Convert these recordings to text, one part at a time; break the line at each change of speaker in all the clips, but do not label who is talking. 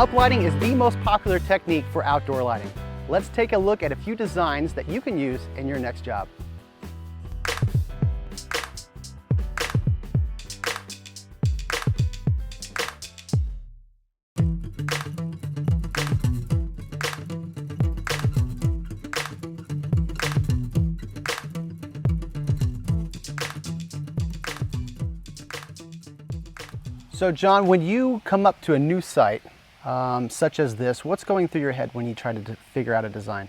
Uplighting is the most popular technique for outdoor lighting. Let's take a look at a few designs that you can use in your next job. So John, when you come up to a new site, such as this, what's going through your head when you try to figure out a design?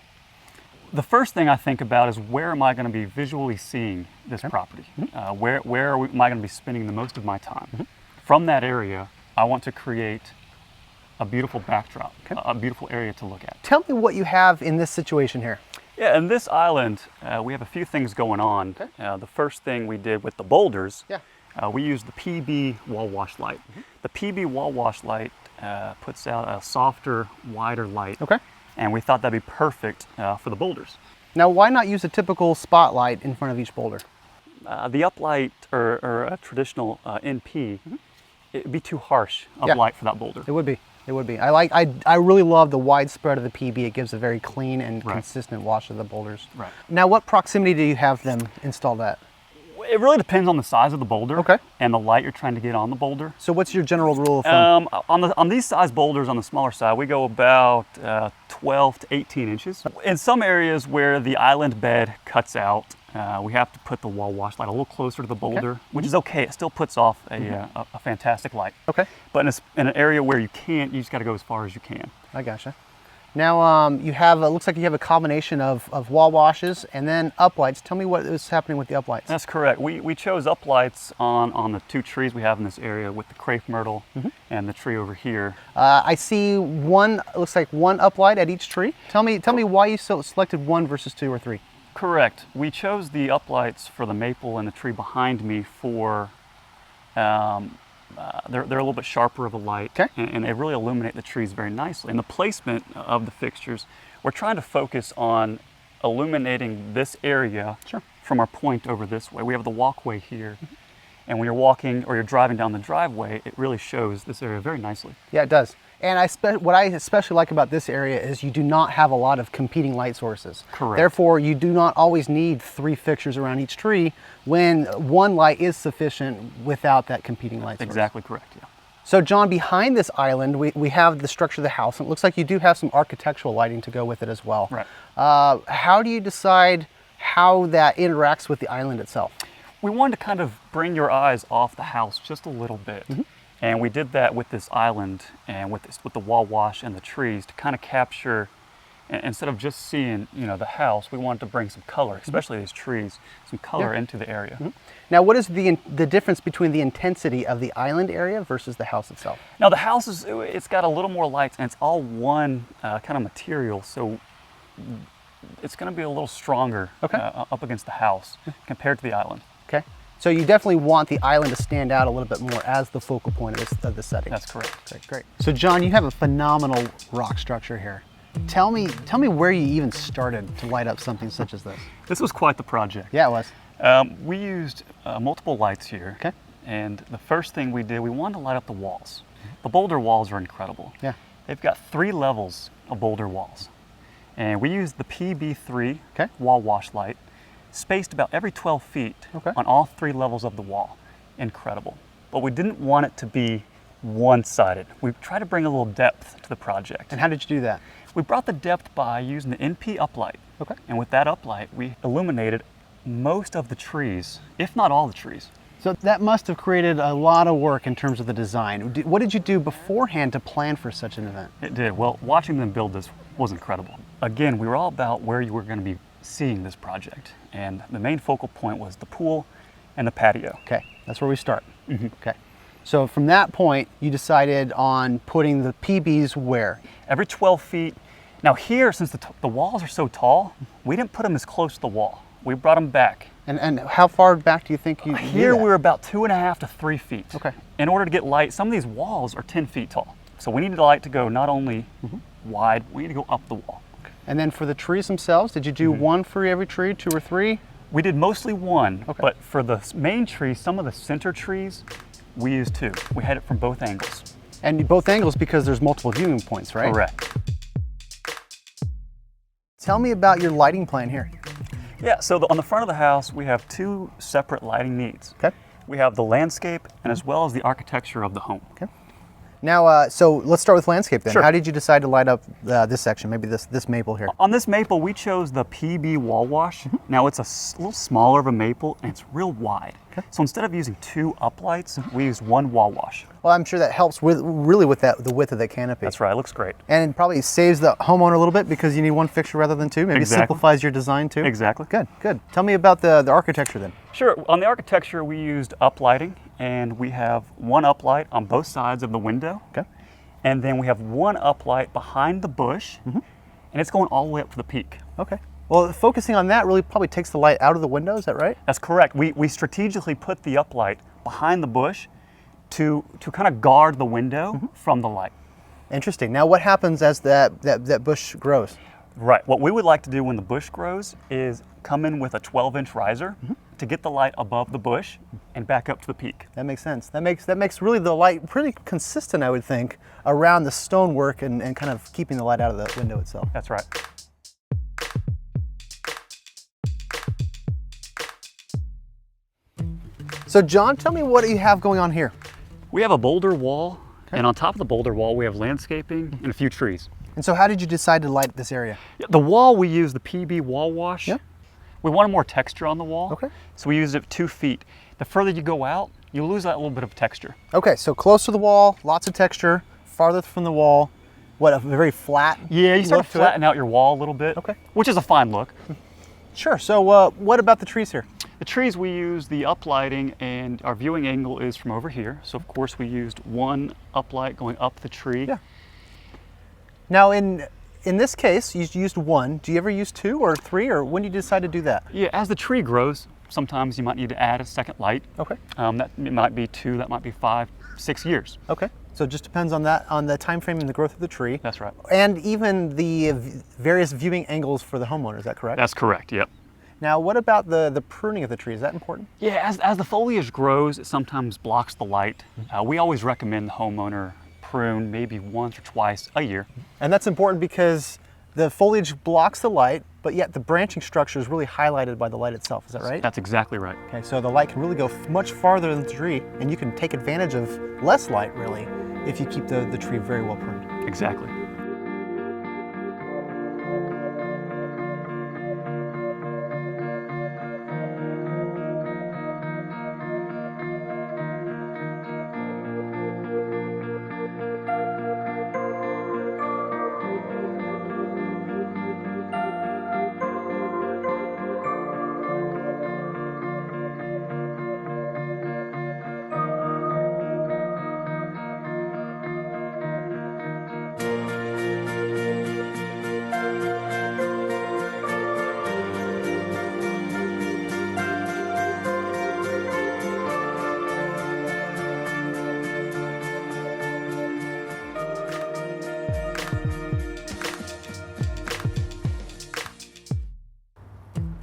The first thing I think about is where am I going to be visually seeing this property? Where am I going to be spending the most of my time? From that area, I want to create a beautiful backdrop, a beautiful area to look at.
Tell me what you have in this situation here.
Yeah, in this island, we have a few things going on. The first thing we did with the boulders, we used the PB wall wash light. The PB wall wash light puts out a softer, wider light. And we thought that'd be perfect for the boulders.
Now, why not use a typical spotlight in front of each boulder?
The uplight or a traditional NP, it'd be too harsh of light for that boulder.
It would be. It would be. I really love the wide spread of the PB. It gives a very clean and consistent wash of the boulders. Now, what proximity do you have them installed at?
It really depends on the size of the boulder and the light you're trying to get on the boulder.
So what's your general rule of thumb?
On these size boulders, on the smaller side, we go about 12 to 18 inches. In some areas where the island bed cuts out, we have to put the wall wash light a little closer to the boulder, which is okay. It still puts off a fantastic light. But in an area where you can't, you just got to go as far as you can.
I gotcha. Now you have, looks like you have a combination of wall washes and then uplights. Tell me what is happening with the uplights.
That's correct. We chose uplights on the two trees we have in this area with the crepe myrtle and the tree over here.
I see one, looks like one uplight at each tree. Tell me why you selected one versus two or three.
Correct. We chose the uplights for the maple and the tree behind me for they're a little bit sharper of a light, and they really illuminate the trees very nicely. And the placement of the fixtures, we're trying to focus on illuminating this area from our point over this way. We have the walkway here, and when you're walking or you're driving down the driveway, it really shows this area very nicely. Yeah,
it does. And what I especially like about this area is you do not have a lot of competing light sources.
Correct.
Therefore, you do not always need 3 fixtures around each tree when one light is sufficient without that competing light source.
Exactly correct, yeah.
So John, behind this island, we have the structure of the house, and it looks like you do have some architectural lighting to go with it as well.
Right.
How do you decide how that interacts with the island itself?
We wanted to kind of bring your eyes off the house just a little bit. And we did that with this island and with the wall wash and the trees to kind of capture, instead of just seeing the house, we wanted to bring some color, especially these trees, some color into the area.
Now, what is the difference between the intensity of the island area versus the house itself?
Now, the house it's got a little more lights, and it's all one kind of material, so it's going to be a little stronger up against the house compared to the island.
So you definitely want the island to stand out a little bit more as the focal point of the setting.
That's correct.
Okay, great. So John, you have a phenomenal rock structure here. Tell me where you even started to light up something such as this.
This was quite the project.
Yeah, it was.
We used multiple lights here. And the first thing we did, we wanted to light up the walls. The boulder walls are incredible.
Yeah.
They've got 3 levels of boulder walls. And we used the PB3 wall wash light, spaced about every 12 feet on all 3 levels of the wall. Incredible. But we didn't want it to be one-sided. We tried to bring a little depth to the project.
And how did you do that?
We brought the depth by using the NP uplight. And with that uplight, we illuminated most of the trees, if not all the trees.
So that must have created a lot of work in terms of the design. What did you do beforehand to plan for such an event?
It did. Well, watching them build this was incredible. Again, we were all about where you were going to be seeing this project, and the main focal point was the pool and the patio.
That's where we start. So from that point, you decided on putting the PBs where?
Every 12 feet. Now here, since the walls are so tall, we didn't put them as close to the wall. We brought them back.
And how far back do you think you
Here we were about 2.5 to 3 feet. In order to get light, some of these walls are 10 feet tall. So we needed the light to go not only wide, we need to go up the wall.
And then for the trees themselves, did you do one for every tree, 2 or 3?
We did mostly one, but for the main trees, some of the center trees, we used 2. We had it from both angles.
And both angles because there's multiple viewing points, right?
Correct.
Tell me about your lighting plan here.
Yeah, so on the front of the house, we have two separate lighting needs.
Okay.
We have the landscape and as well as the architecture of the home.
Okay. Now, so let's start with landscape then.
Sure.
How did you decide to light up this section, maybe this maple here?
On this maple, we chose the PB wall wash. Now it's a little smaller of a maple and it's real wide. Okay. So instead of using two uplights, we used one wall wash.
Well, I'm sure that helps really with the width of the canopy.
That's right, it looks great.
And it probably saves the homeowner a little bit because you need one fixture rather than two. Maybe
Exactly.
simplifies your design too.
Exactly.
Good, good. Tell me about the architecture then.
Sure, on the architecture, we used uplighting and we have one uplight on both sides of the window.
Okay.
And then we have one uplight behind the bush and it's going all the way up to the peak.
Okay. Well, focusing on that really probably takes the light out of the window, is that right?
That's correct. We strategically put the uplight behind the bush to kind of guard the window from the light.
Interesting. Now what happens as that bush grows?
Right. What we would like to do when the bush grows is come in with a 12-inch riser to get the light above the bush and back up to the peak.
That makes sense. That makes really the light pretty consistent, I would think, around the stonework and kind of keeping the light out of the window itself.
That's right.
So John, tell me what you have going on here.
We have a boulder wall, and on top of the boulder wall, we have landscaping and a few trees.
And so how did you decide to light this area?
The wall, we use the PB wall wash.
Yeah.
We wanted more texture on the wall.
Okay.
So we used it 2 feet. The further you go out, you lose that little bit of texture.
Okay, so close to the wall, lots of texture, farther from the wall, what, a very flat
Yeah, you start
look
to
to it?
flatten out your wall a little bit.
Okay.
Which is a fine look.
Sure, so what about the trees here?
The trees, we use the uplighting, and our viewing angle is from over here. So of course we used one uplight going up the tree.
Yeah. Now in this case, you used one. Do you ever use 2 or 3, or when do you decide to do that?
Yeah, as the tree grows, sometimes you might need to add a second light.
Okay.
That it might be 2, that might be 5, 6 years.
Okay. So it just depends on that, on the time frame and the growth of the tree.
That's right.
And even the various viewing angles for the homeowner, is that correct?
That's correct, yep.
Now, what about the pruning of the tree? Is that important?
Yeah, as the foliage grows, it sometimes blocks the light. We always recommend the homeowner prune maybe once or twice a year.
And that's important because the foliage blocks the light, but yet the branching structure is really highlighted by the light itself. Is that right?
That's exactly right.
Okay, so the light can really go much farther than the tree, and you can take advantage of less light, really, if you keep the tree very well pruned.
Exactly.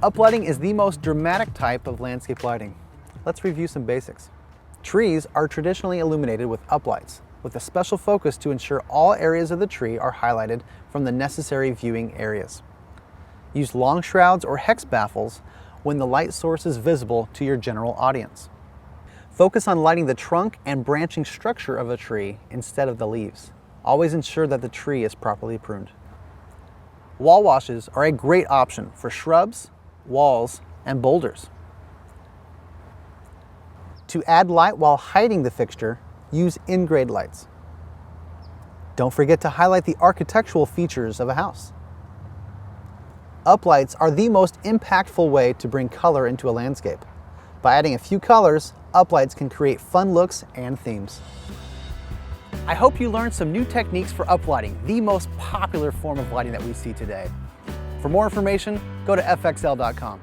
Uplighting is the most dramatic type of landscape lighting. Let's review some basics. Trees are traditionally illuminated with uplights, with a special focus to ensure all areas of the tree are highlighted from the necessary viewing areas. Use long shrouds or hex baffles when the light source is visible to your general audience. Focus on lighting the trunk and branching structure of a tree instead of the leaves. Always ensure that the tree is properly pruned. Wall washes are a great option for shrubs, walls, and boulders. To add light while hiding the fixture, use in-grade lights. Don't forget to highlight the architectural features of a house. Uplights are the most impactful way to bring color into a landscape. By adding a few colors, uplights can create fun looks and themes. I hope you learned some new techniques for uplighting, the most popular form of lighting that we see today. For more information, go to fxl.com.